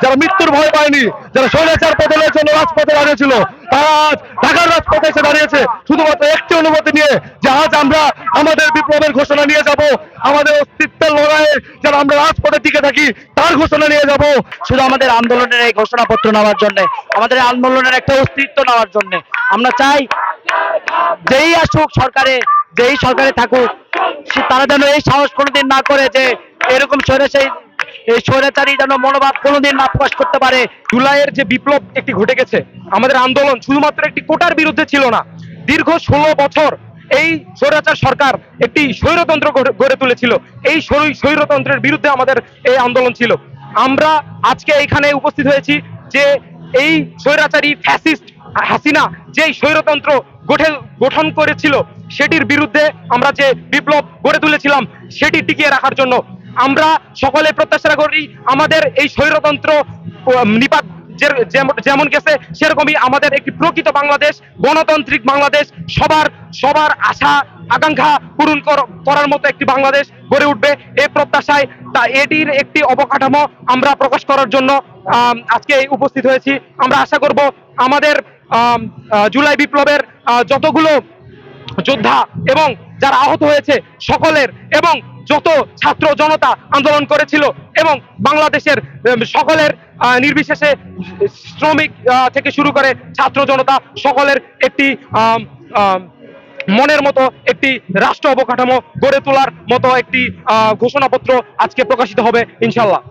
যারা মৃত্যুর ভয় পায়নি, যারা স্বৈরাচার পতনের জন্য রাজপথে দাঁড়িয়েছিল, তারা আজ ঢাকার রাজপথে এসে দাঁড়িয়েছে শুধুমাত্র একটি অনুমতি নিয়ে যে আজ আমরা আমাদের বিপ্লবের ঘোষণা নিয়ে যাব, আমাদের অস্তিত্বের লড়াইয়ে যারা আমরা রাজপথে টিকে থাকি তার ঘোষণা নিয়ে যাব। শুধু আমাদের আন্দোলনের এই ঘোষণাপত্র নেওয়ার জন্য, আমাদের আন্দোলনের একটা অস্তিত্ব নেওয়ার জন্য। আমরা চাই যেই আসুক সরকারে, যেই সরকারে থাকুক, তারা যেন এই সাহস কোনোদিন না করে যে এরকম এই স্বৈরাচারী যেন মনোভাব কোনোদিন না প্রকাশ করতে পারে। জুলাইয়ের যে বিপ্লব একটি ঘটে গেছে, আমাদের আন্দোলন শুধুমাত্র একটি কোটার বিরুদ্ধে ছিল না, দীর্ঘ 16 বছর এই স্বৈরাচার সরকার একটি স্বৈরতন্ত্র গড়ে তুলেছিল। এই স্বৈরতন্ত্রের বিরুদ্ধে আমাদের এই আন্দোলন ছিল। আমরা আজকে এখানে উপস্থিত হয়েছি যে এই স্বৈরাচারী ফ্যাসিস্ট হাসিনা যেই স্বৈরতন্ত্র গঠন করেছিল সেটির বিরুদ্ধে আমরা যে বিপ্লব গড়ে তুলেছিলাম সেটি টিকিয়ে রাখার জন্য। আমরা সকলে প্রত্যাশা করি আমাদের এই স্বৈরতন্ত্র নিপাত যেমন গেছে সেরকমই আমাদের একটি প্রকৃত বাংলাদেশ, গণতান্ত্রিক বাংলাদেশ, সবার আশা আকাঙ্ক্ষা পূরণ করার মতো একটি বাংলাদেশ গড়ে উঠবে এই প্রত্যাশায়। এটির একটি অবকাঠামো আমরা প্রকাশ করার জন্য আজকে উপস্থিত হয়েছি। আমরা আশা করব আমাদের জুলাই বিপ্লবের যতগুলো যোদ্ধা এবং যারা আহত হয়েছে সকলের, এবং যত ছাত্র জনতা আন্দোলন করেছিল এবং বাংলাদেশের সকলের নির্বিশেষে শ্রমিক থেকে শুরু করে ছাত্র জনতা সকলের একটি মনের মতো একটি রাষ্ট্র অবকাঠামো গড়ে তোলার মতো একটি ঘোষণাপত্র আজকে প্রকাশিত হবে ইনশাল্লাহ।